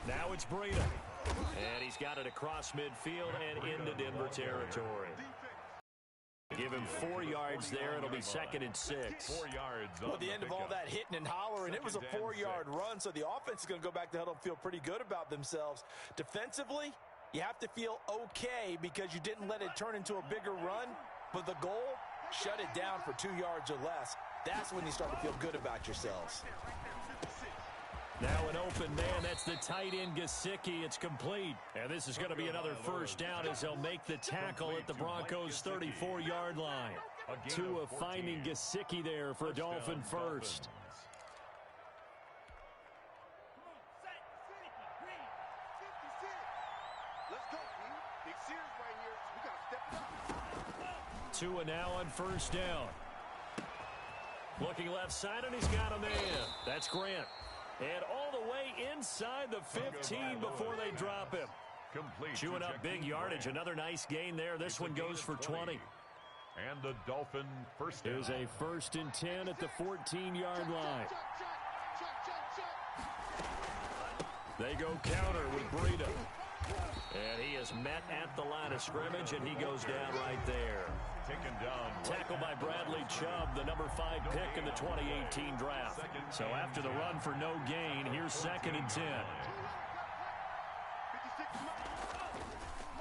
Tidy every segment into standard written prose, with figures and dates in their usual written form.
Now it's Breida. And he's got it across midfield and into Denver territory. Give him 4 yards there. It'll be 2nd and 6. 4 yards. Well, at the end of all that hitting and hollering, it was a 4-yard run, so the offense is going to go back to huddle and feel pretty good about themselves. Defensively, you have to feel okay because you didn't let it turn into a bigger run, but the goal, shut it down for 2 yards or less. That's when you start to feel good about yourselves. Now an open man. That's the tight end, Gesicki. It's complete. And this is going to be another first down as they'll make the tackle at the Broncos' 34-yard line. Tua finding Gesicki there for Dolphin first. Tua now on first down. Looking left side, and he's got a man. That's Grant. And all the way inside the 15 before they drop him. Chewing up big yardage. Another nice gain there. This one goes for 20. And the Dolphin first down. Here's a 1st and 10 at the 14-yard line. They go counter with Breida. And he is met at the line of scrimmage, and he goes down right there. Taken down. Tackled by Bradley Chubb, the number 5 pick in the 2018 draft. So after the run for no gain, here's 2nd and 10.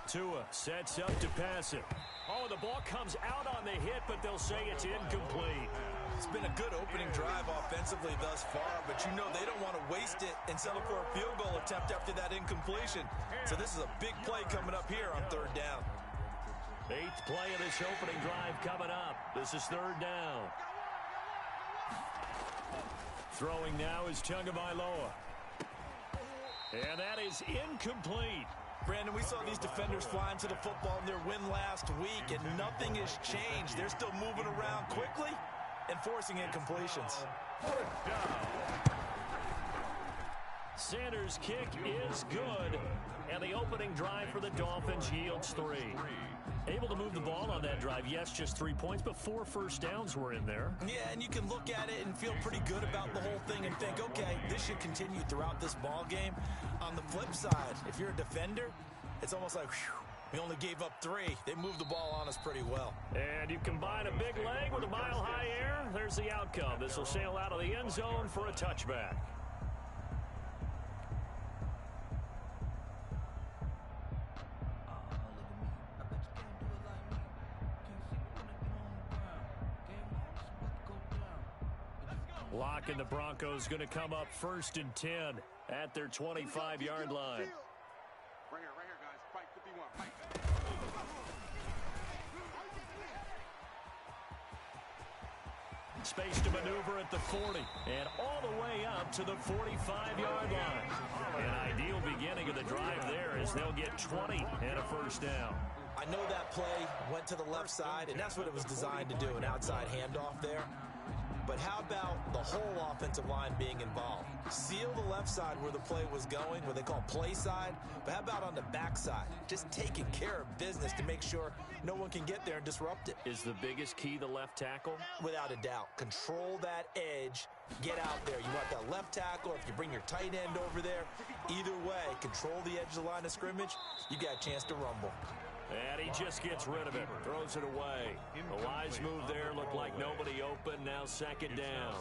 Tua sets up to pass it. Oh, the ball comes out on the hit, but they'll say it's incomplete. It's been a good opening drive offensively thus far, but you know they don't want to waste it and settle for a field goal attempt after that incompletion. So this is a big play coming up here on 3rd down. 8th play of this opening drive coming up. This is 3rd down. Throwing now is Tagovailoa. And that is incomplete. Brandon, we saw these defenders flying to the football in their win last week, and nothing has changed. They're still moving around quickly and forcing incompletions. Sanders' kick is good, and the opening drive for the Dolphins yields 3. Able to move the ball on that drive. Yes, just 3 points, but 4 first downs were in there. Yeah, and you can look at it and feel pretty good about the whole thing and think, okay, this should continue throughout this ball game. On the flip side, if you're a defender, it's almost like, whew, we only gave up 3. They moved the ball on us pretty well. And you combine a big leg with a mile-high air, there's the outcome. This will sail out of the end zone for a touchback. Lock and the Broncos going to come up 1st and 10 at their 25-yard line. Right here, guys. Fight 51. Fight. Space to maneuver at the 40 and all the way up to the 45-yard line. An ideal beginning of the drive there as they'll get 20 and a first down. I know that play went to the left side, and that's what it was designed to do, an outside handoff there. But how about the whole offensive line being involved? Seal the left side where the play was going, what they call play side. But how about on the back side? Just taking care of business to make sure no one can get there and disrupt it. Is the biggest key the left tackle? Without a doubt. Control that edge. Get out there. You want that left tackle. If you bring your tight end over there, either way, control the edge of the line of scrimmage. You got a chance to rumble. And he just gets rid of it, throws it away. The wise move there, looked like nobody open, now 2nd down.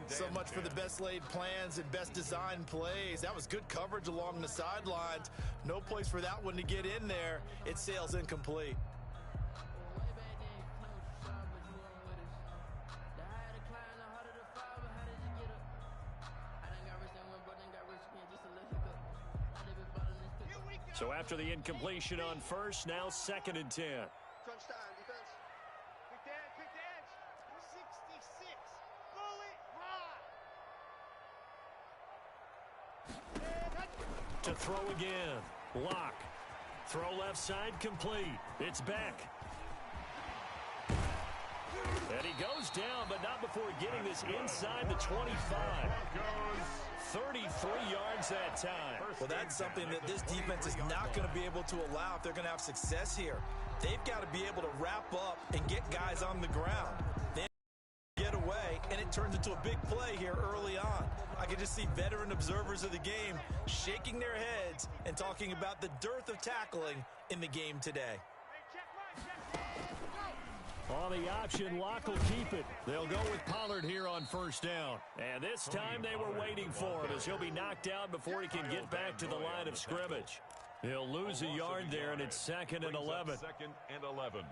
So much for the best laid plans and best designed plays. That was good coverage along the sidelines. No place for that one to get in there. It sails incomplete. So after the incompletion on first, now 2nd and 10. Crunch time, defense. Quick dance. 66. Bullet. To throw again. Lock. Throw left side complete. It's back. And he goes down, but not before getting this inside the 25. 33 yards that time. Well, that's something that this defense is not going to be able to allow if they're going to have success here. They've got to be able to wrap up and get guys on the ground. Then get away, and it turns into a big play here early on. I can just see veteran observers of the game shaking their heads and talking about the dearth of tackling in the game today. On the option, Locke will keep it. They'll go with Pollard here on first down. And this time they were waiting for him as he'll be knocked down before he can get back to the line of scrimmage. He'll lose a yard there, and it's 2nd and 11. 2nd and 11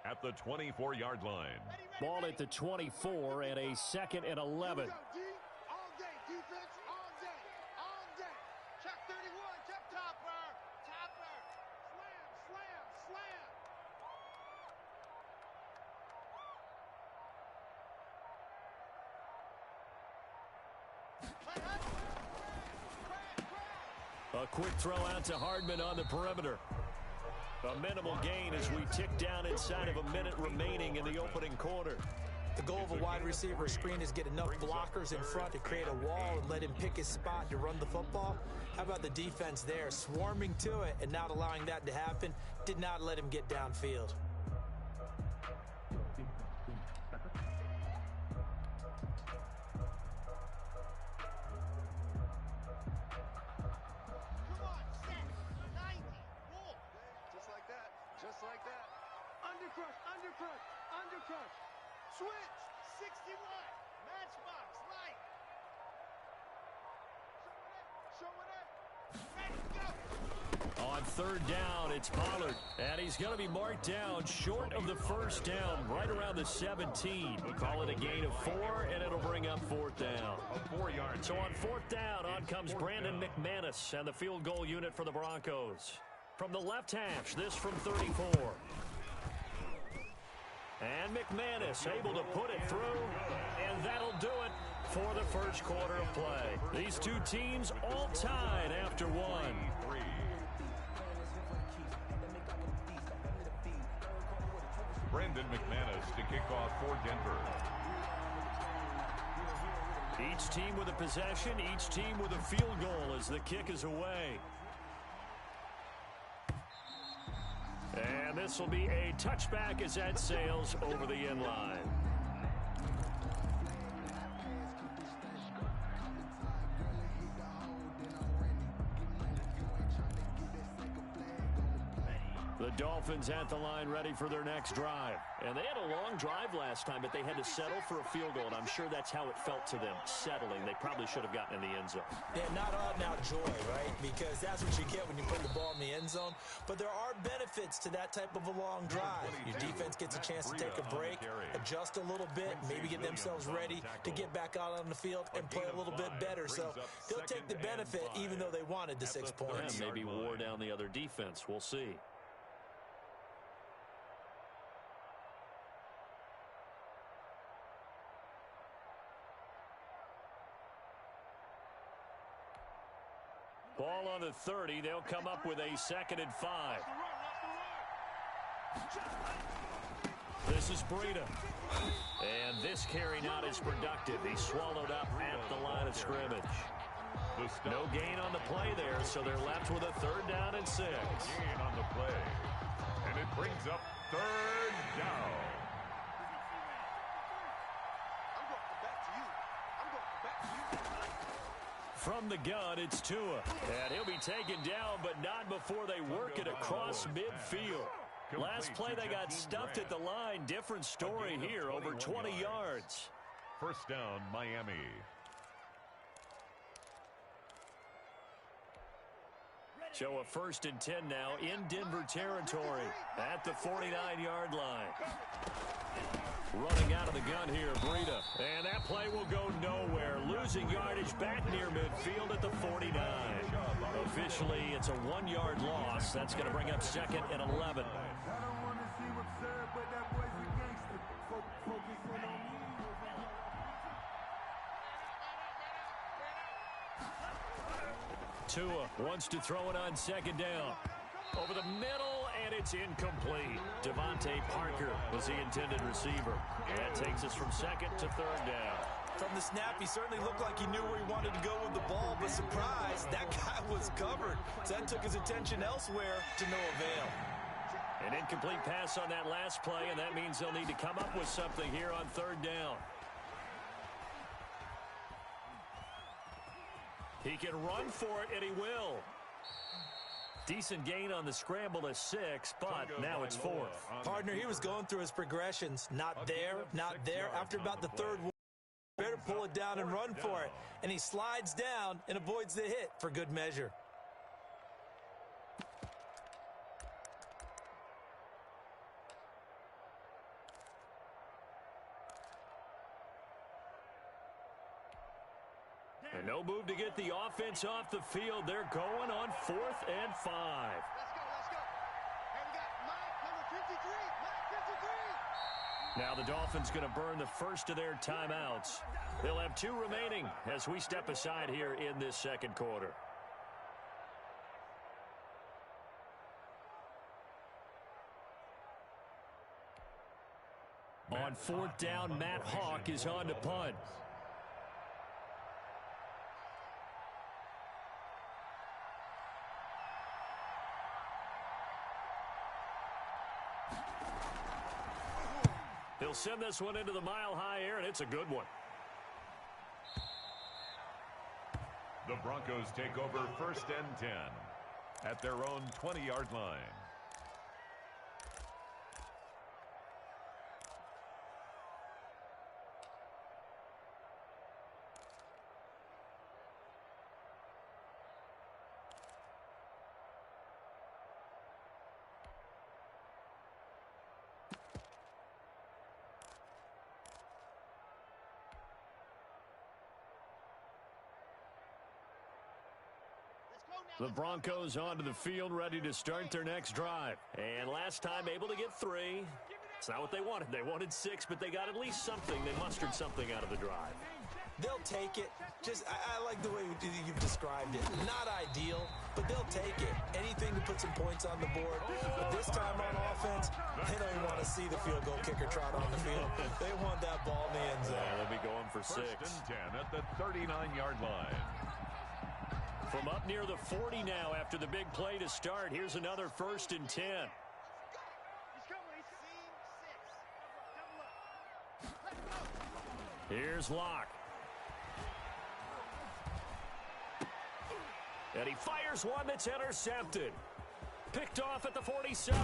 at the 24-yard line. Ball at the 24 and a 2nd and 11. All day, defense, all day, all day. Check 31, check topper, topper. Slam, slam, slam. A quick throw out to Hardman on the perimeter. A minimal gain as we tick down inside of a minute remaining in the opening quarter. The goal of a wide receiver screen is get enough blockers in front to create a wall and let him pick his spot to run the football. How about the defense there, swarming to it and not allowing that to happen? Did not let him get downfield. Undercrush, undercrush. Switch, 61, matchbox, light. Show it up, ready, go. On third down, it's Pollard, and he's going to be marked down short of the first down, right around the 17. We'll call it a gain of 4, and it'll bring up 4th down. A 4-yard. So on 4th down, on comes Brandon McManus and the field goal unit for the Broncos. From the left hash, this from 34. And McManus able to put it through, and that'll do it for the first quarter of play. These two teams all tied after one. Brandon McManus to kick off for Denver. Each team with a possession, each team with a field goal as the kick is away. And this will be a touchback as that sails over the end line. The Dolphins at the line ready for their next drive. And they had a long drive last time, but they had to settle for a field goal, and I'm sure that's how it felt to them, settling. They probably should have gotten in the end zone. Yeah, not out-and-out joy, right? Because that's what you get when you put the ball in the end zone. But there are benefits to that type of a long drive. Your defense gets a chance to take a break, adjust a little bit, maybe get themselves ready to get back out on the field and play a little bit better. So they'll take the benefit even though they wanted the 6 points. And maybe wore down the other defense. We'll see. Ball on the 30. They'll come up with a 2nd and 5. This is Breida. And this carry not as productive. He's swallowed up at the line of scrimmage. No gain on the play there, so they're left with a 3rd down and 6. Gain on the play. And it brings up 3rd down. From the gun, it's Tua. And he'll be taken down, but not before they work it across midfield. Last play, they got stuffed at the line. Different story here, over 20 yards. First down, Miami. So a 1st and 10 now in Denver territory at the 49-yard line. Running out of the gun here, Breida. And that play will go nowhere. Losing yardage back near midfield at the 49. Officially, it's a 1-yard loss. That's going to bring up 2nd and 11. Tua wants to throw it on 2nd down. Over the middle, and it's incomplete. Devontae Parker was the intended receiver. And that takes us from 2nd to 3rd down. From the snap, he certainly looked like he knew where he wanted to go with the ball, but surprise, that guy was covered. So that took his attention elsewhere to no avail. An incomplete pass on that last play, and that means they'll need to come up with something here on 3rd down. He can run for it, and he will. Decent gain on the scramble to 6, but now it's 4th. Partner, he was going through his progressions. Not there, not there. After about the 3rd one, better pull it down and run for it. And he slides down and avoids the hit for good measure. And no move to get the offense off the field. They're going on 4th and 5. Let's go, let's go. Hey, we got Mike, number 53. Mike 53. Now the Dolphins going to burn the first of their timeouts. They'll have 2 remaining as we step aside here in this 2nd quarter. On 4th down, Matt Hawk is on to punt. He'll send this one into the mile-high air, and it's a good one. The Broncos take over 1st and 10 at their own 20-yard line. The Broncos onto the field, ready to start their next drive. And last time able to get 3. It's not what they wanted. They wanted 6, but they got at least something. They mustered something out of the drive. They'll take it. I like the way you've described it. Not ideal, but they'll take it. Anything to put some points on the board. But this time on offense, they don't even want to see the field goal kicker trot on the field. They want that ball in the end zone. They'll be going for 6. 1st and 10 at the 39-yard line. From up near the 40 now after the big play to start. Here's another 1st and 10. Here's Locke. And he fires one that's intercepted. Picked off at the 47.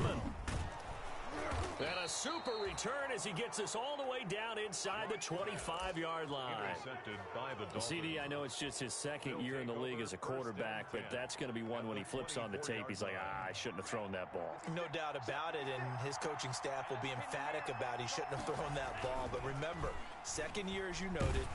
And a super return as he gets us all the way down inside the 25-yard line. Intercepted by the Dolphins. CD, I know it's just his 2nd year in the league as a quarterback, but that's going to be one when he flips on the tape. He's like, I shouldn't have thrown that ball. No doubt about it, and his coaching staff will be emphatic about he shouldn't have thrown that ball. But remember, 2nd year, as you noted,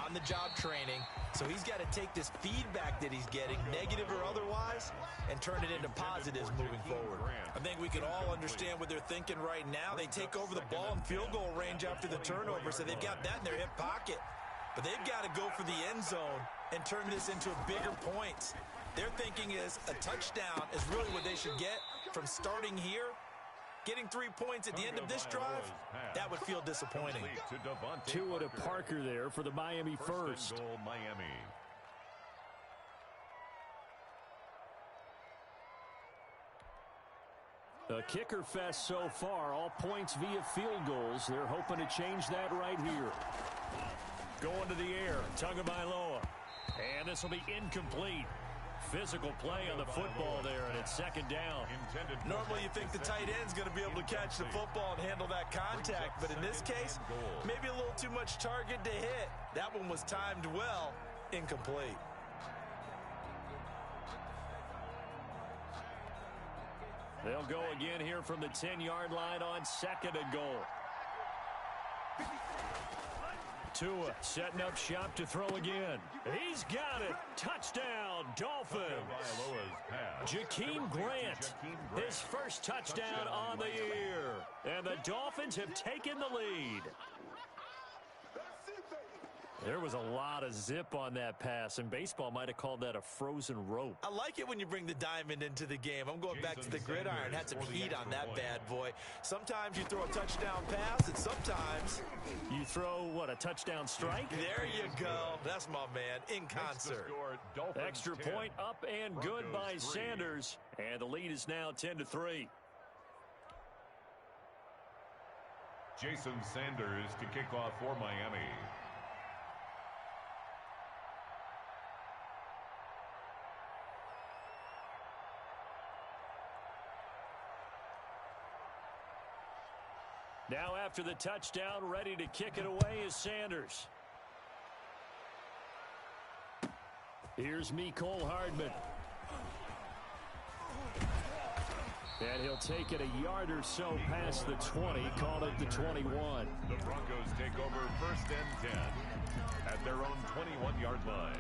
on-the-job training. So he's got to take this feedback that he's getting, negative or otherwise, and turn it into positives moving forward. I think we can all understand what they're thinking right now. They take over the ball in field goal range after the turnover, so they've got that in their hip pocket. But they've got to go for the end zone and turn this into bigger points. Their thinking is a touchdown is really what they should get from starting here. Getting 3 points at the end of this drive, that would feel disappointing. Tua to Parker there for the Miami first. Miami. A kicker fest so far, all points via field goals. They're hoping to change that right here. Going to the air, Tagovailoa. And this will be incomplete. Physical play on the football there, and it's 2nd down. Normally you think the tight end's going to be able to catch the football and handle that contact, but in this case, maybe a little too much target to hit. That one was timed well, incomplete. They'll go again here from the 10-yard line on 2nd and goal. Tua setting up shop to throw again. He's got it. Touchdown, Dolphins. Jakeem Grant, his first touchdown on the year. And the Dolphins have taken the lead. There was a lot of zip on that pass, and baseball might have called that a frozen rope. I like it when you bring the diamond into the game. I'm going back to the gridiron. Had some heat on that bad boy. Sometimes you throw a touchdown pass, and sometimes you throw, what, a touchdown strike? There you go. That's my man, in concert. Extra point up and good by Sanders, and the lead is now 10-3. Jason Sanders to kick off for Miami. Now after the touchdown, ready to kick it away is Sanders. Here's Mecole Hardman. And he'll take it a yard or so past the 20, call it the 21. The Broncos take over 1st and 10 at their own 21-yard line.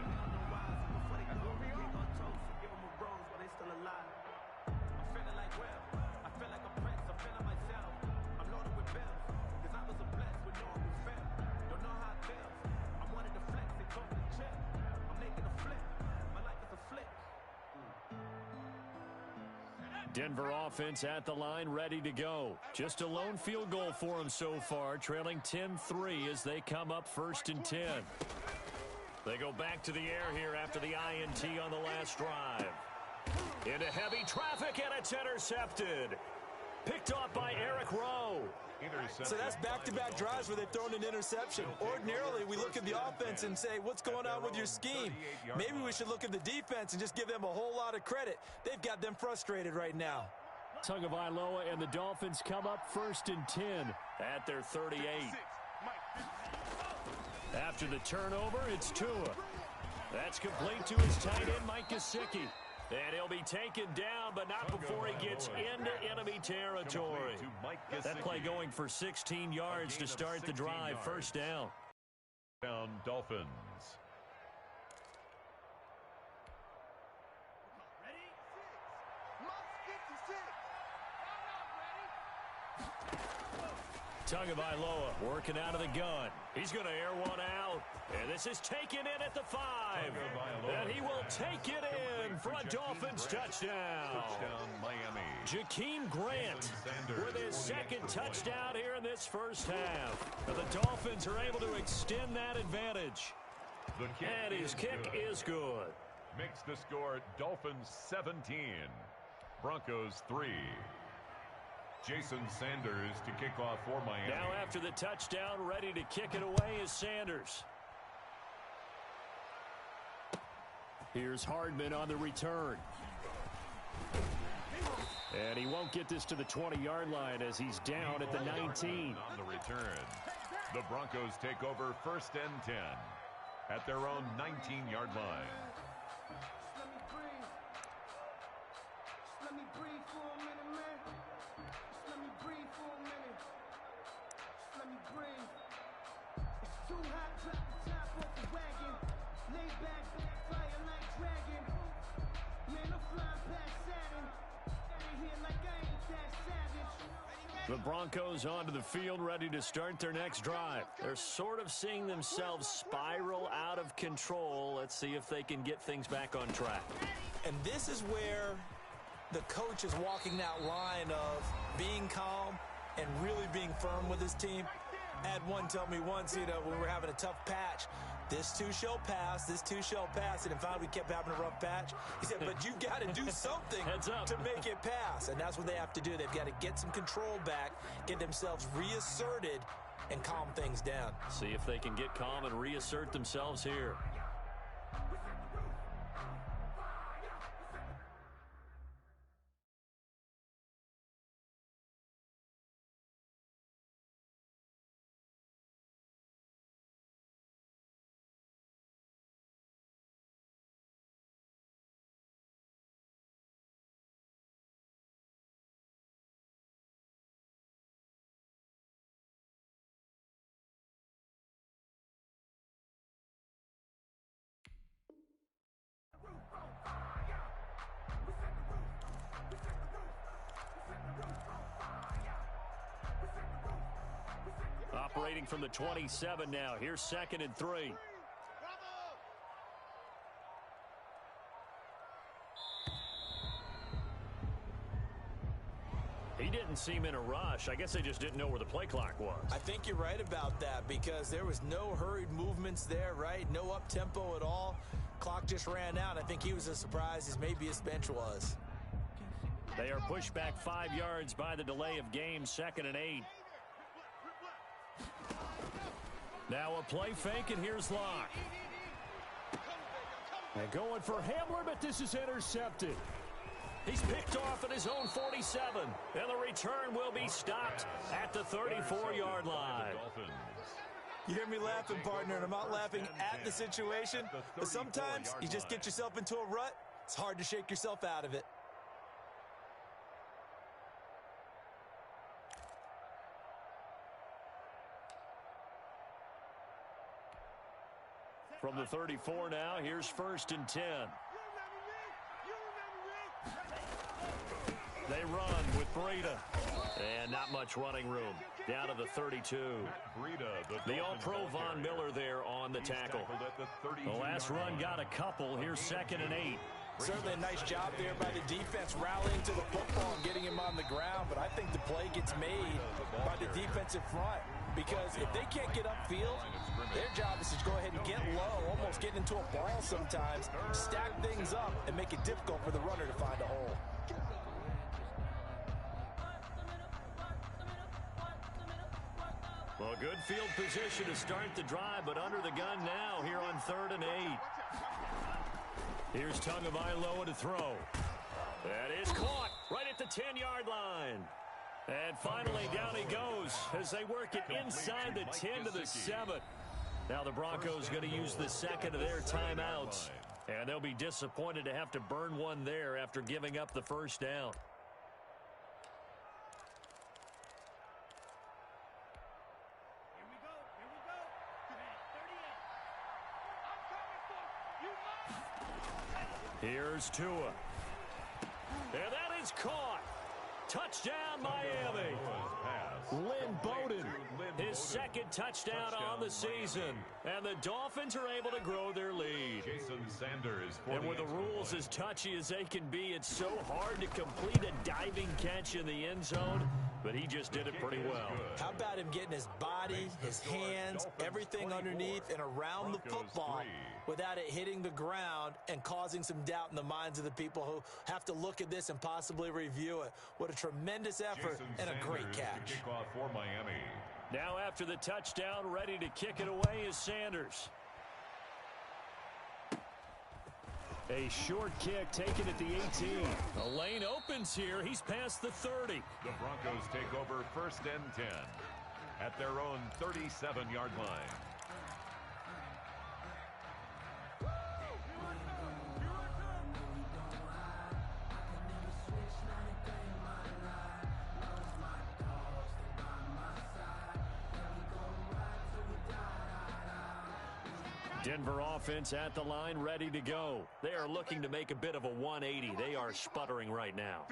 Denver offense at the line, ready to go. Just a lone field goal for them so far, trailing 10-3 as they come up 1st and 10. They go back to the air here after the INT on the last drive. Into heavy traffic, and it's intercepted. Picked off by Eric Rowe. So that's back-to-back drives where they've thrown an interception. Ordinarily, we look at the offense and say, what's going on with your scheme? Maybe we should look at the defense and just give them a whole lot of credit. They've got them frustrated right now. Tagovailoa and the Dolphins come up 1st and 10 at their 38. After the turnover, it's Tua. That's complete to his tight end, Mike Gesicki. And he'll be taken down, but not before he gets into enemy territory. That play going for 16 yards to start the drive. 1st down. Down Dolphins. Tagovailoa working out of the gun. He's going to air one out. And this is taken in at the 5. And he will take it in for a Dolphins touchdown. Touchdown, Miami. Jakeem Grant with his 2nd touchdown here in this 1st half. And the Dolphins are able to extend that advantage. And his kick is good. Makes the score Dolphins 17, Broncos 3. Jason Sanders to kick off for Miami. Now after the touchdown, ready to kick it away is Sanders. Here's Hardman on the return. And he won't get this to the 20-yard line as he's down at the 19. On the return, the Broncos take over 1st and 10 at their own 19-yard line. The Broncos onto the field, ready to start their next drive. They're sort of seeing themselves spiral out of control. Let's see if they can get things back on track. And this is where the coach is walking that line of being calm and really being firm with his team. I had one tell me once, when we were having a tough patch, this too shall pass, this too shall pass. And in fact, we kept having a rough patch. He said, but you got to do something to make it pass. And that's what they have to do. They've got to get some control back, get themselves reasserted, and calm things down. See if they can get calm and reassert themselves here. Operating from the 27 now. Here's 2nd and 3. He didn't seem in a rush. I guess they just didn't know where the play clock was. I think you're right about that because there was no hurried movements there, right? No up-tempo at all. Clock just ran out. I think he was as surprised as maybe his bench was. They are pushed back 5 yards by the delay of game. 2nd and 8. Now a play fake, and here's Locke. And going for Hamler, but this is intercepted. He's picked off at his own 47. And the return will be stopped at the 34-yard line. You hear me laughing, partner, and I'm not laughing at the situation. But sometimes you just get yourself into a rut. It's hard to shake yourself out of it. From the 34 now, here's 1st and 10. They run with Breida. And not much running room. Down to the 32. The All-Pro Von Miller there on the tackle. The last run got a couple. Here's 2nd and 8. Certainly a nice job there by the defense rallying to the football and getting him on the ground. But I think the play gets made by the defensive front. Because if they can't get upfield, their job is to go ahead and get low, almost get into a ball sometimes, stack things up, and make it difficult for the runner to find a hole. Well, good field position to start the drive, but under the gun now here on 3rd and 8. Here's Tagovailoa to throw. That is caught right at the 10-yard line. And finally, down he goes as they work it inside the 10 to the 7. Now the Broncos going to use the second of their timeouts. And they'll be disappointed to have to burn one there after giving up the first down. Here's Tua. And that is caught. Touchdown, Miami. Lynn Bowden, his 2nd touchdown on the season. And the Dolphins are able to grow their lead. And with the rules as touchy as they can be, it's so hard to complete a diving catch in the end zone. But he just did it pretty well. How about him getting his body, his hands, everything underneath and around the football without it hitting the ground and causing some doubt in the minds of the people who have to look at this and possibly review it. What a tremendous effort and a great catch. Now after the touchdown, ready to kick it away is Sanders. A short kick taken at the 18. The lane opens here. He's past the 30. The Broncos take over 1st and 10 at their own 37-yard line. Denver offense at the line, ready to go. They are looking to make a bit of a 180. They are sputtering right now.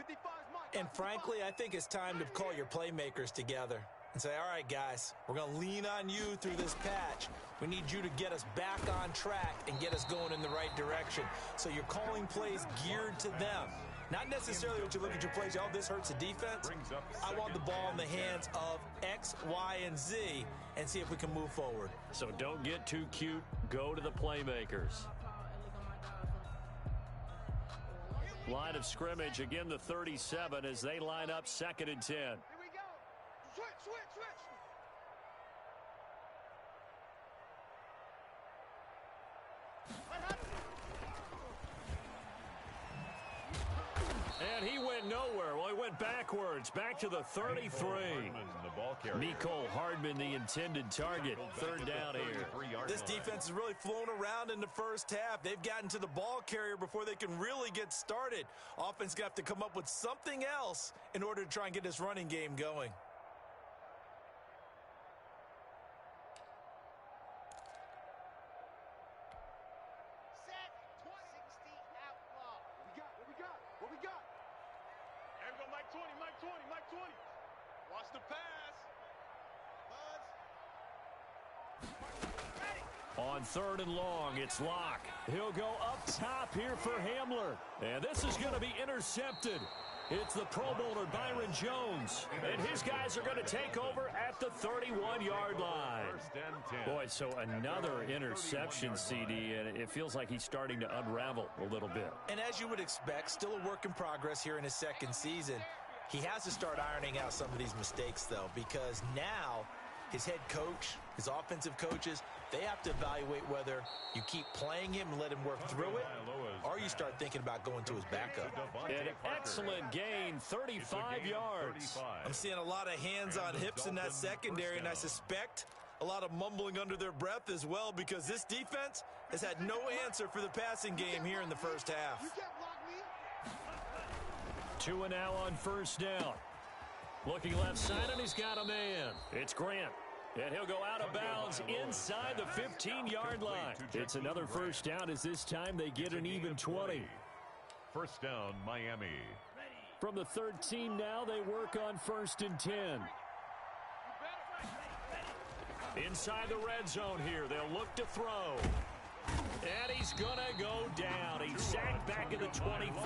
And frankly, I think it's time to call your playmakers together and say, all right, guys, we're going to lean on you through this patch. We need you to get us back on track and get us going in the right direction. So you're calling plays geared to them. Not necessarily what you look at your plays, oh, this hurts the defense. I want the ball in the hands of X, Y, and Z and see if we can move forward. So don't get too cute. Go to the playmakers. Line of scrimmage, again the 37 as they line up 2nd and 10. Here we go. Switch, switch, switch. And he went nowhere. Well, he went backwards, back to the 33. Mecole Hardman, the intended target. 3rd down here. This defense has really flown around in the first half. They've gotten to the ball carrier before they can really get started. Offense going to have to come up with something else in order to try and get this running game going. Set 60 outlaw. What we got? What we got? There we go, Mike 20, Mike 20, Mike 20. Watch the pass. On 3rd and long, it's Locke. He'll go up top here for Hamler. And this is going to be intercepted. It's the Pro Bowler Byron Jones. And his guys are going to take over at the 31-yard line. Boy, so another interception, CD, and it feels like he's starting to unravel a little bit. And as you would expect, still a work in progress here in his 2nd season. He has to start ironing out some of these mistakes, though, because now his head coach, his offensive coaches, they have to evaluate whether you keep playing him and let him work through it, or you start thinking about going to his backup. An excellent gain, 35 yards. I'm seeing a lot of hands on hips in that secondary, and I suspect a lot of mumbling under their breath as well, because this defense has had no answer for the passing game here in the first half. 2 and now on first down. Looking left side, and he's got a man. It's Grant. And he'll go out of bounds inside the 15-yard line. It's another first down, as this time they get an even 20. First down, Miami. From the 13 now, they work on 1st and 10. Inside the red zone here, they'll look to throw. And he's going to go down. He's sacked back at the 24.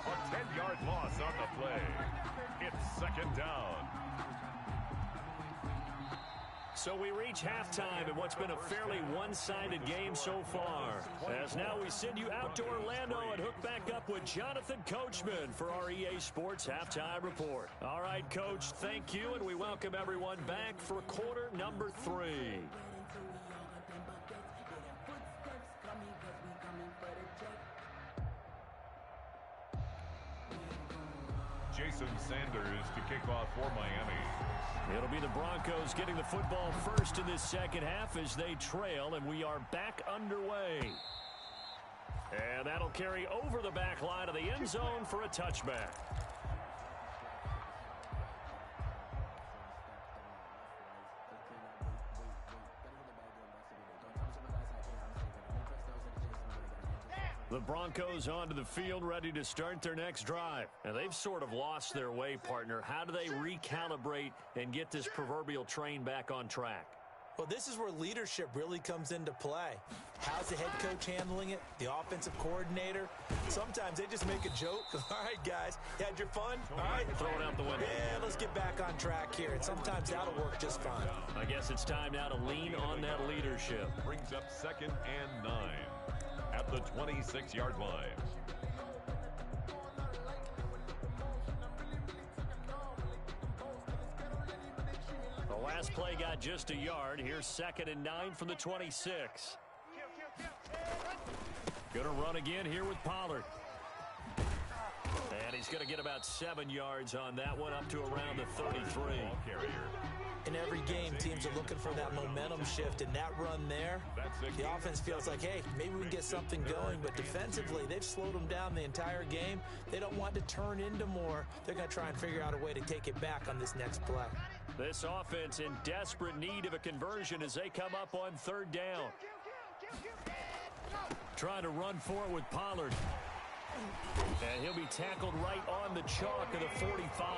A 10-yard loss on the play. It's second down. So we reach halftime in what's been a fairly one-sided game so far. As now we send you out to Orlando and hook back up with Jonathan Coachman for our EA Sports Halftime Report. All right, Coach, thank you, and we welcome everyone back for quarter number 3. Jason Sanders to kick off for Miami. It'll be the Broncos getting the football first in this second half as they trail, and we are back underway. And that'll carry over the back line of the end zone for a touchback. The Broncos onto the field, ready to start their next drive. And they've sort of lost their way, partner. How do they recalibrate and get this proverbial train back on track? Well, this is where leadership really comes into play. How's the head coach handling it? The offensive coordinator? Sometimes they just make a joke. All right, guys, you had your fun? All right. Throw it out the window. Yeah, let's get back on track here. And sometimes that'll work just fine. I guess it's time now to lean on that leadership. Brings up 2nd and 9 at the 26-yard line. The last play got just a yard. Here's 2nd and 9 from the 26. Going to run again here with Pollard. And he's going to get about 7 yards on that one, up to around the 33. In every game, teams are looking for that momentum shift, and that run there, the offense feels like, hey, maybe we can get something going, but defensively, they've slowed them down the entire game. They don't want to turn into more. They're going to try and figure out a way to take it back on this next play. This offense in desperate need of a conversion as they come up on 3rd down. Trying to run for it with Pollard. And he'll be tackled right on the chalk of the 45.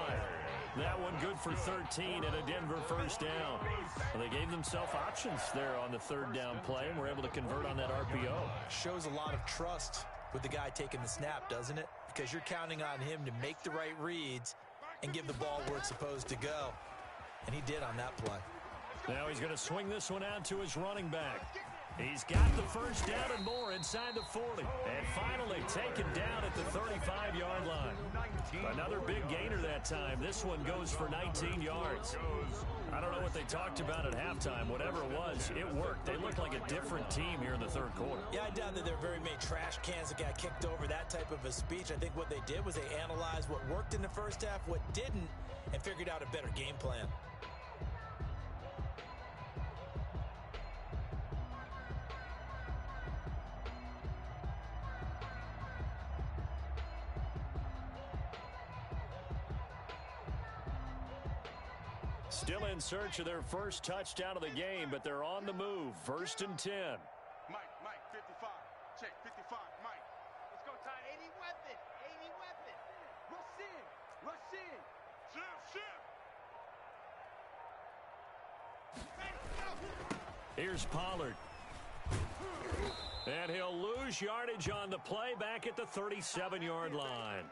That one good for 13 and a Denver first down. Well, they gave themselves options there on the 3rd down play and were able to convert on that RPO. Shows a lot of trust with the guy taking the snap, doesn't it? Because you're counting on him to make the right reads and give the ball where it's supposed to go. And he did on that play. Now he's going to swing this one out to his running back. He's got the first down and more inside the 40. And finally taken down at the 35-yard line. Another big gainer that time. This one goes for 19 yards. I don't know what they talked about at halftime. Whatever it was, it worked. They looked like a different team here in the 3rd quarter. Yeah, I doubt that there are very many trash cans that got kicked over, that type of a speech. I think what they did was they analyzed what worked in the first half, what didn't, and figured out a better game plan. Still in search of their first touchdown of the game, but they're on the move. 1st and 10. Mike, 55. Check, 55, Mike. Let's go, Ty. 80 weapon. 80 weapon. Rush in. Rush in. Shift. Here's Pollard. And he'll lose yardage on the play back at the 37-yard line.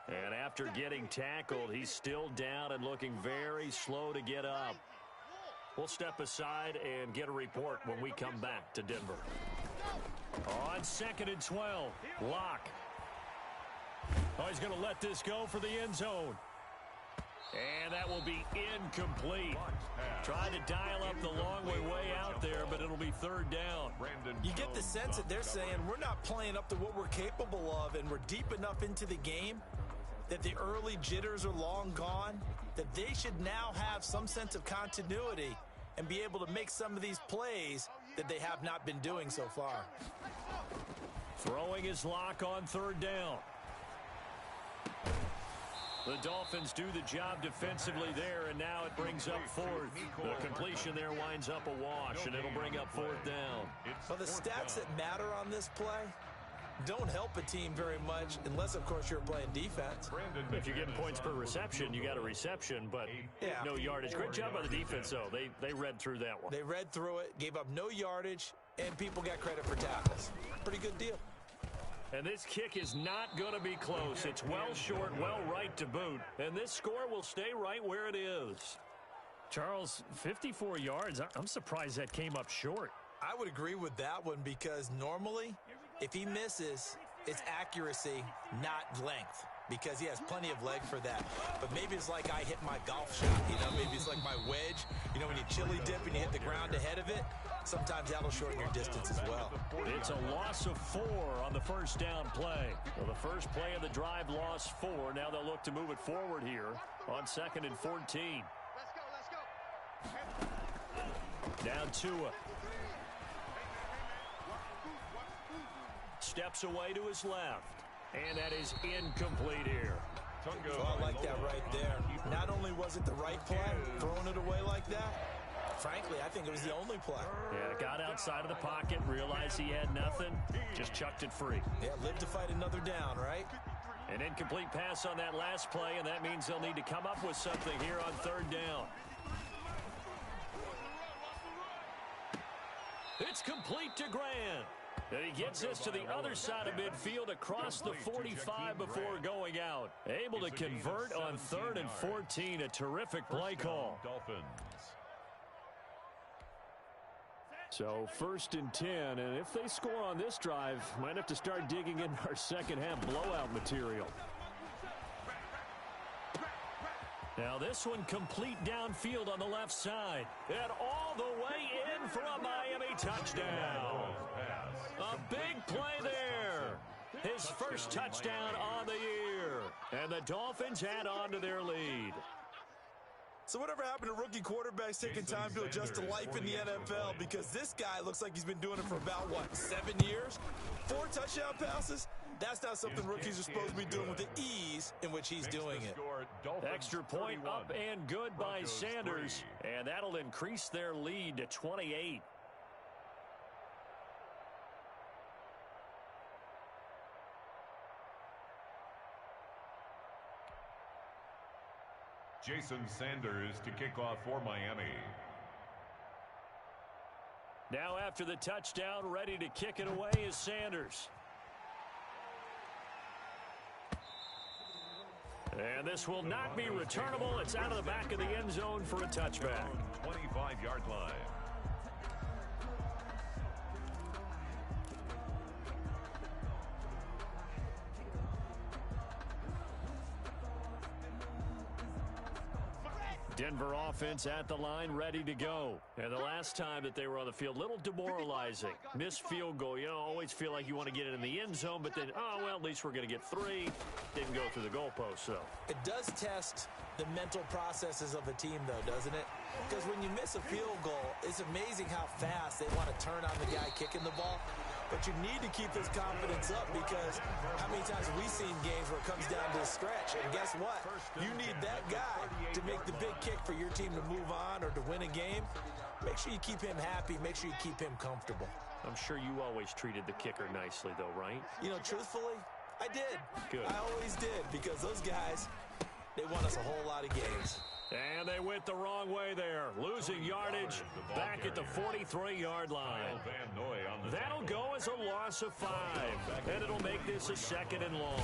And after getting tackled, he's still down and looking very slow to get up. We'll step aside and get a report when we come back to Denver. On 2nd and 12, Locke. Oh, he's going to let this go for the end zone. And that will be incomplete. Trying to dial up the long way out there, but it'll be third down. You get the sense that they're saying we're not playing up to what we're capable of, and we're deep enough into the game that the early jitters are long gone, that they should now have some sense of continuity and be able to make some of these plays that they have not been doing so far. Throwing his lock on third down. The Dolphins do the job defensively there, and now it brings up fourth. The completion there winds up a wash, and it'll bring up fourth down. Well, the stats that matter on this play don't help a team very much unless, of course, you're playing defense. If you're getting points per reception, you got a reception, but no yardage. Great job by the defense, though. They read through that one. They read through it, gave up no yardage, and people got credit for tackles. Pretty good deal. And this kick is not going to be close. It's well short, well right to boot. And this score will stay right where it is. Charles, 54 yards. I'm surprised that came up short. I would agree with that one because normally, if he misses, it's accuracy, not length, because he has plenty of leg for that. But maybe it's like I hit my golf shot, maybe it's like my wedge. When you chili dip and you hit the ground ahead of it, sometimes that'll shorten your distance as well. It's a loss of 4 on the first down play. Well, the first play of the drive lost 4. Now they'll look to move it forward here on 2nd and 14. Let's go. Now Tua. Steps away to his left. And that is incomplete here. Well, I like that right there. Not only was it the right play, throwing it away like that, frankly, I think it was the only play. Yeah, got outside of the pocket, realized he had nothing, just chucked it free. Yeah, live to fight another down, right? An incomplete pass on that last play, and that means they'll need to come up with something here on third down. It's complete to Grant. And he gets this to the other side of midfield across the 45 before going out. Able to convert on 3rd and 14. A terrific play call. So 1st and 10, and if they score on this drive, might have to start digging in our second half blowout material. Now this one complete downfield on the left side. And all the way in for a Miami touchdown. A big play there. His first touchdown on the year. And the Dolphins add on to their lead. So whatever happened to rookie quarterbacks taking time to adjust to life in the NFL? Because this guy looks like he's been doing it for about, 7 years? 4 touchdown passes? That's not something rookies are supposed to be doing with the ease in which he's doing it. Extra point up and good by Sanders. And that'll increase their lead to 28. Jason Sanders to kick off for Miami. Now after the touchdown, ready to kick it away is Sanders. And this will not be returnable. It's out of the back of the end zone for a touchback. 25-yard line. Denver offense at the line, ready to go. And the last time that they were on the field, little demoralizing. Missed field goal. Always feel like you want to get it in the end zone, but then, at least we're going to get 3. Didn't go through the goalpost, though. It does test the mental processes of a team, though, doesn't it? Because when you miss a field goal, it's amazing how fast they want to turn on the guy kicking the ball. But you need to keep his confidence up because how many times have we seen games where it comes down to a stretch? And guess what? You need that guy to make the big kick for your team to move on or to win a game. Make sure you keep him happy. Make sure you keep him comfortable. I'm sure you always treated the kicker nicely, though, right? Truthfully, I did. Good. I always did because those guys, they won us a whole lot of games. And they went the wrong way there. Losing yardage back at the 43-yard line. That'll go as has a loss of 5, and it'll make this a 2nd and long.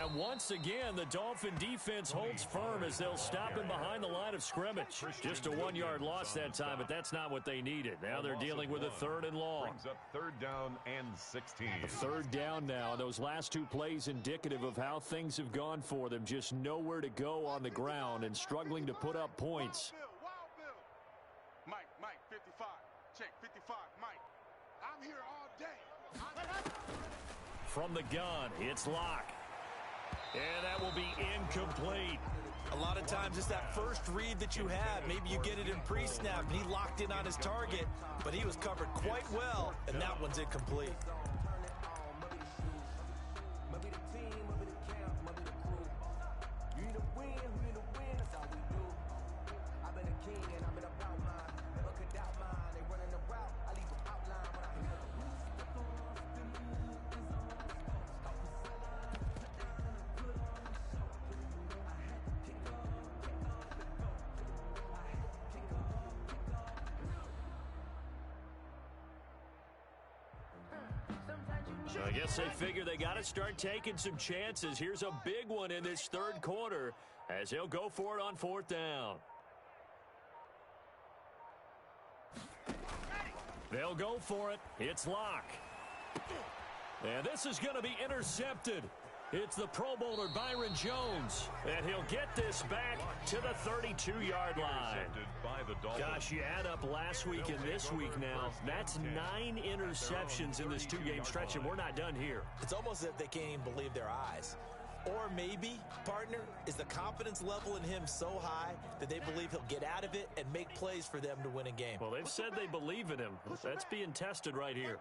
And once again, the Dolphin defense holds firm as they'll stop him behind the line of scrimmage. Just a 1-yard loss that time, but that's not what they needed. Now they're dealing with a 3rd and long. Brings up 3rd down and 16. 3rd down now. Those last 2 plays indicative of how things have gone for them. Just nowhere to go on the ground and struggling to put up points. Wild Bill. Mike, 55. Check, 55, Mike. I'm here all day. From the gun, it's Locke. And that will be incomplete. A lot of times it's that first read that you have. Maybe you get it in pre-snap, and he locked in on his target, but he was covered quite well, and that one's incomplete. So I guess they figure they got to start taking some chances. Here's a big one in this 3rd quarter as they'll go for it on 4th down. They'll go for it. It's Locke. And this is going to be intercepted. It's the Pro Bowler Byron Jones, and he'll get this back to the 32-yard line. Gosh, you add up last week and this week now. That's 9 interceptions in this 2-game stretch, and we're not done here. It's almost as if they can't even believe their eyes. Or maybe, partner, is the confidence level in him so high that they believe he'll get out of it and make plays for them to win a game. Well, they've said they believe in him. That's being tested right here.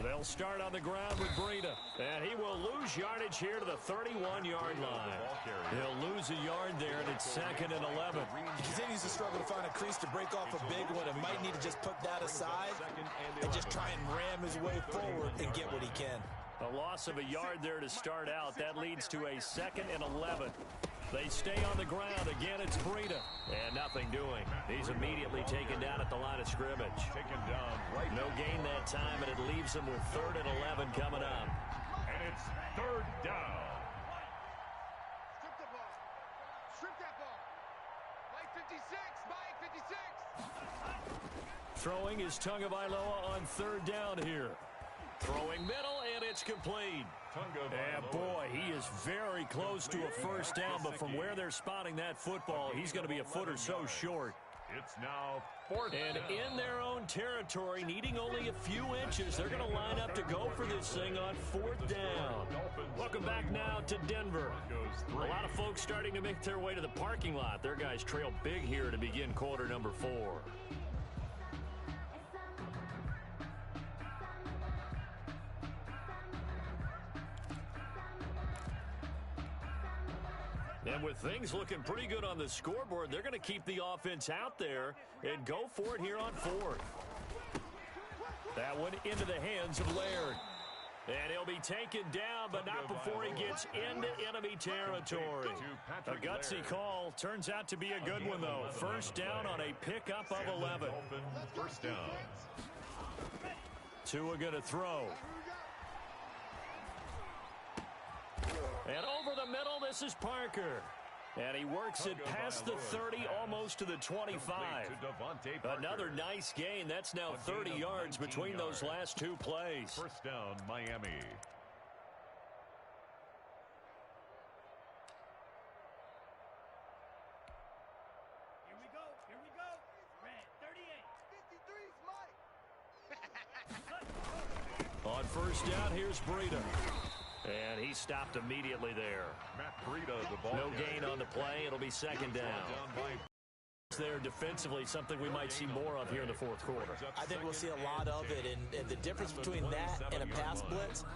They'll start on the ground with Breida, and he will lose yardage here to the 31-yard line. He'll lose a yard there, and it's 2nd and 11. He continues to struggle to find a crease to break off a big one and might need to just put that aside and just try and ram his way forward and get what he can. A loss of a yard there to start out. That leads to a 2nd and 11. They stay on the ground. Again, it's Breida. And nothing doing. He's immediately taken down at the line of scrimmage. Taken down right. No gain that time, and it leaves him with 3rd and 11 coming up. And it's 3rd down. Strip the ball. Strip that ball. Mike 56. Mike 56. Throwing is Tagovailoa on 3rd down here. Throwing middle, and it's complete. And boy, he is very close to a 1st down, but from where they're spotting that football, he's going to be a foot or so short. It's now 4th and down. In their own territory, needing only a few inches, they're going to line up to go for this thing on 4th down. Welcome back now to Denver. A lot of folks starting to make their way to the parking lot. Their guys trail big here to begin quarter number 4. And with things looking pretty good on the scoreboard, they're going to keep the offense out there and go for it here on 4th. That one into the hands of Laird. And he'll be taken down, but not before he gets into enemy territory. A gutsy call. Turns out to be a good one, though. 1st down on a pickup of 11. 1st down. Tua going to throw. And over the middle, this is Parker. And he works it past the 30, almost to the 25. Another nice gain. That's now 30 yards between those last 2 plays. 1st down, Miami. Here we go. Red 38. 53's Mike. On 1st down, here's Breida. And he stopped immediately there. Matt Breida, the ball. No gain on the play. It'll be 2nd down. There defensively, something we might see more of here in the 4th quarter. I think we'll see a lot of it, and the difference between that and a pass blitz,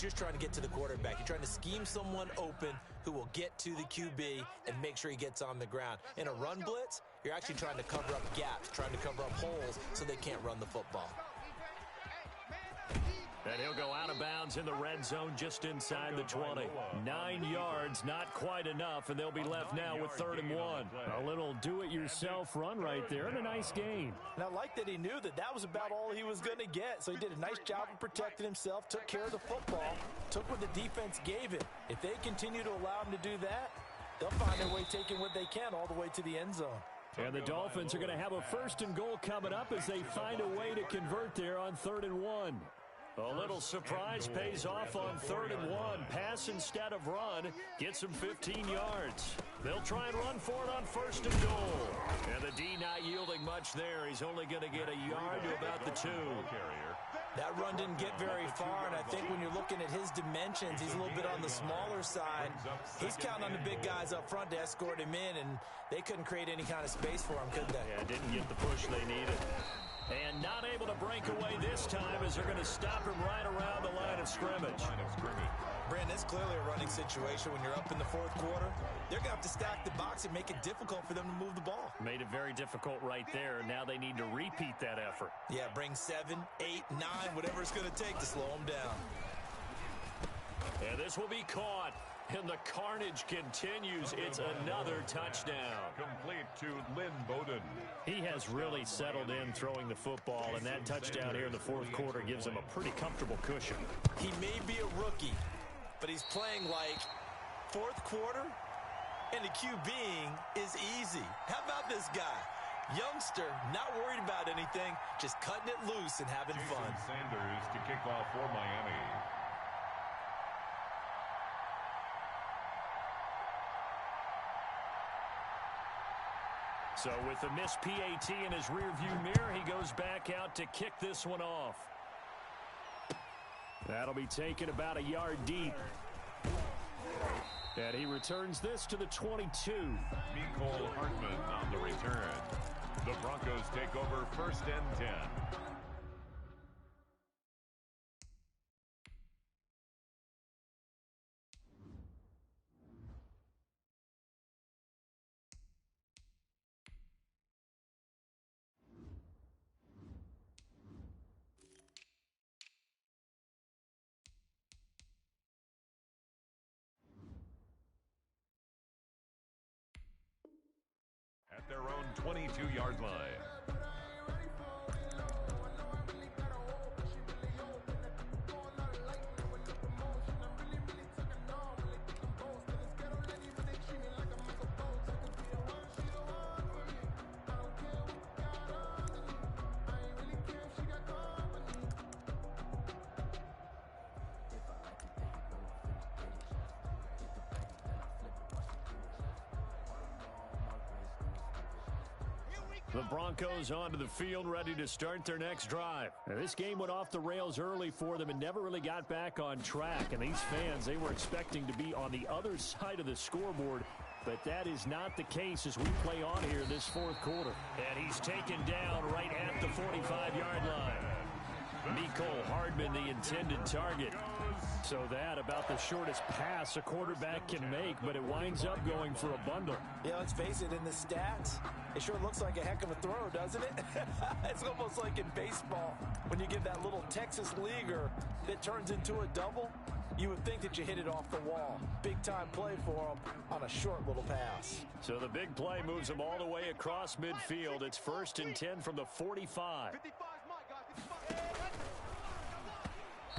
you're trying to get to the quarterback. You're trying to scheme someone open who will get to the QB and make sure he gets on the ground. In a run blitz, you're actually trying to cover up gaps, trying to cover up holes so they can't run the football. And he'll go out of bounds in the red zone just inside the 20. 9 yards, not quite enough, and they'll be left now with 3rd and 1. A little do-it-yourself run right there and a nice gain. And I like that he knew that that was about all he was going to get, so he did a nice job of protecting himself, took care of the football, took what the defense gave him. If they continue to allow him to do that, they'll find their way taking what they can all the way to the end zone. And the Dolphins are going to have a 1st and goal coming up as they find a way to convert there on 3rd and 1. A little surprise pays off on 3rd and 1. Pass instead of run. Gets him 15 yards. They'll try and run for it on 1st and goal. And the D not yielding much there. He's only going to get a yard to about the 2. That run didn't get very far, and I think when you're looking at his dimensions, he's a little bit on the smaller side. He's counting on the big guys up front to escort him in, and they couldn't create any kind of space for him, could they? Yeah, didn't get the push they needed. And not able to break away this time as they're going to stop him right around the line of scrimmage. Brandon, it's clearly a running situation when you're up in the 4th quarter. They're going to have to stack the box and make it difficult for them to move the ball. Made it very difficult right there. Now they need to repeat that effort. Yeah, bring 7, 8, 9, whatever it's going to take to slow them down. And this will be caught. And the carnage continues. It's another touchdown. Complete to Lynn Bowden. He has really settled in throwing the football, and that touchdown here in the 4th quarter gives him a pretty comfortable cushion. He may be a rookie, but he's playing like 4th quarter, and the QBing is easy. How about this guy? Youngster, not worried about anything, just cutting it loose and having fun. Sanders to kick off for Miami. So with the missed PAT in his rearview mirror, he goes back out to kick this one off. That'll be taken about a yard deep. And he returns this to the 22. Mecole Hardman on the return. The Broncos take over 1st and 10. At their own 22-yard line. The Broncos onto the field, ready to start their next drive. Now, this game went off the rails early for them and never really got back on track. And these fans, they were expecting to be on the other side of the scoreboard. But that is not the case as we play on here this 4th quarter. And he's taken down right at the 45-yard line. Mecole Hardman, the intended target. So that about the shortest pass a quarterback can make, but it winds up going for a bundle. Yeah, let's face it, in the stats, it sure looks like a heck of a throw, doesn't it? It's almost like in baseball, when you get that little Texas leaguer that turns into a double, you would think that you hit it off the wall. Big-time play for him on a short little pass. So the big play moves him all the way across midfield. It's 1st and 10 from the 45.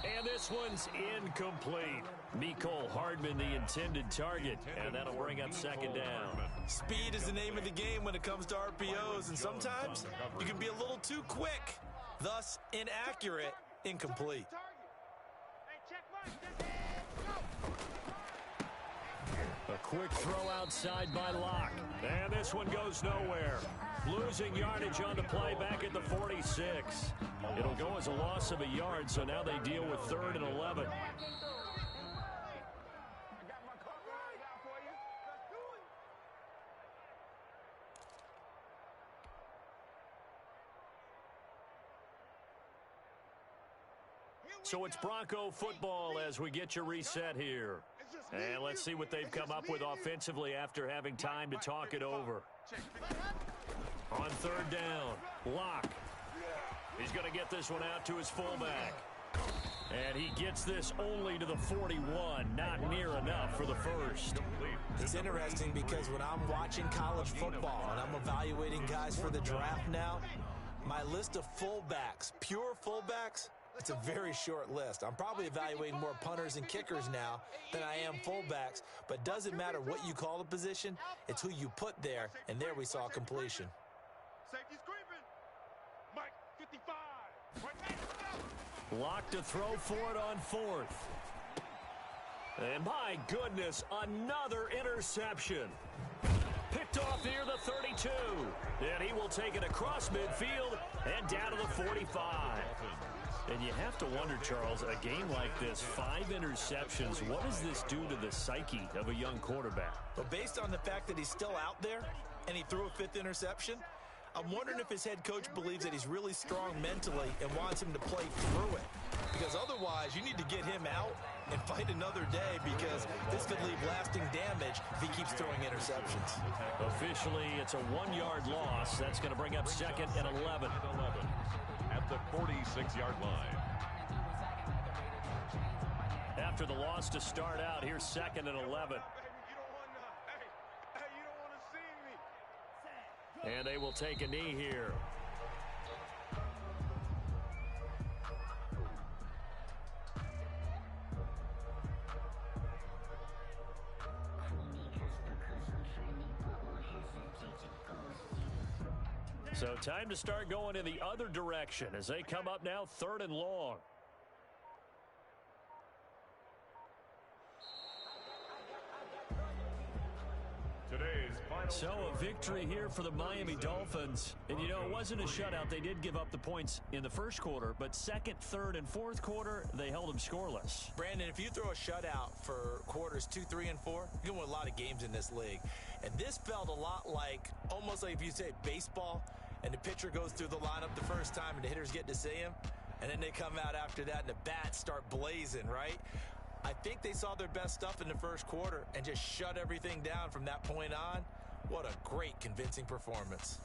And this one's incomplete. Mecole Hardman, the intended target, and that'll bring up 2nd down. Speed is the name of the game when it comes to RPOs, and sometimes you can be a little too quick, thus inaccurate, incomplete. A quick throw outside by Locke. And this one goes nowhere. Losing yardage on the play back at the 46. It'll go as a loss of a yard, so now they deal with 3rd and 11. So it's Bronco football as we get you reset here. And let's see what they've come up with offensively after having time to talk it over. On 3rd down, Locke. He's going to get this one out to his fullback. And he gets this only to the 41. Not near enough for the first. It's interesting because when I'm watching college football and I'm evaluating guys for the draft now, my list of fullbacks, pure fullbacks, it's a very short list. I'm probably evaluating more punters and kickers now than I am fullbacks, but it doesn't matter what you call the position, it's who you put there, and there we saw completion. Safety's creeping. Mike, 55. Locked to throw for it on fourth. And my goodness, another interception. Picked off near the 32. And he will take it across midfield and down to the 45. And you have to wonder, Charles, a game like this, 5 interceptions, what does this do to the psyche of a young quarterback? But based on the fact that he's still out there and he threw a 5th interception, I'm wondering if his head coach believes that he's really strong mentally and wants him to play through it. Because otherwise, you need to get him out and fight another day, because this could leave lasting damage if he keeps throwing interceptions. Officially, it's a 1-yard loss. That's going to bring up 2nd and 11. At the 46-yard line. After the loss to start out, here's 2nd and 11. And they will take a knee here. So time to start going in the other direction as they come up now 3rd and long. So a victory here for the Miami Dolphins. And, you know, it wasn't a shutout. They did give up the points in the first quarter, but 2nd, 3rd, and 4th quarter, they held them scoreless. Brandon, if you throw a shutout for quarters 2, 3, and 4, you're going to win a lot of games in this league. And this felt a lot like, almost like if you say baseball, and the pitcher goes through the lineup the first time and the hitters get to see him, and then they come out after that and the bats start blazing, right? I think they saw their best stuff in the first quarter and just shut everything down from that point on. What a great, convincing performance.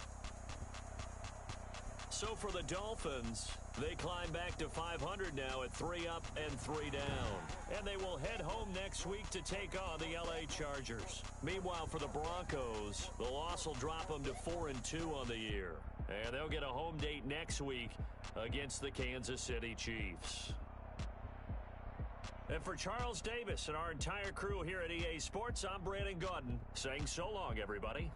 So for the Dolphins, they climb back to 500 now at 3 up and 3 down. And they will head home next week to take on the LA Chargers. Meanwhile, for the Broncos, the loss will drop them to 4-2 on the year. And they'll get a home date next week against the Kansas City Chiefs. And for Charles Davis and our entire crew here at EA Sports, I'm Brandon Gaudin saying so long, everybody.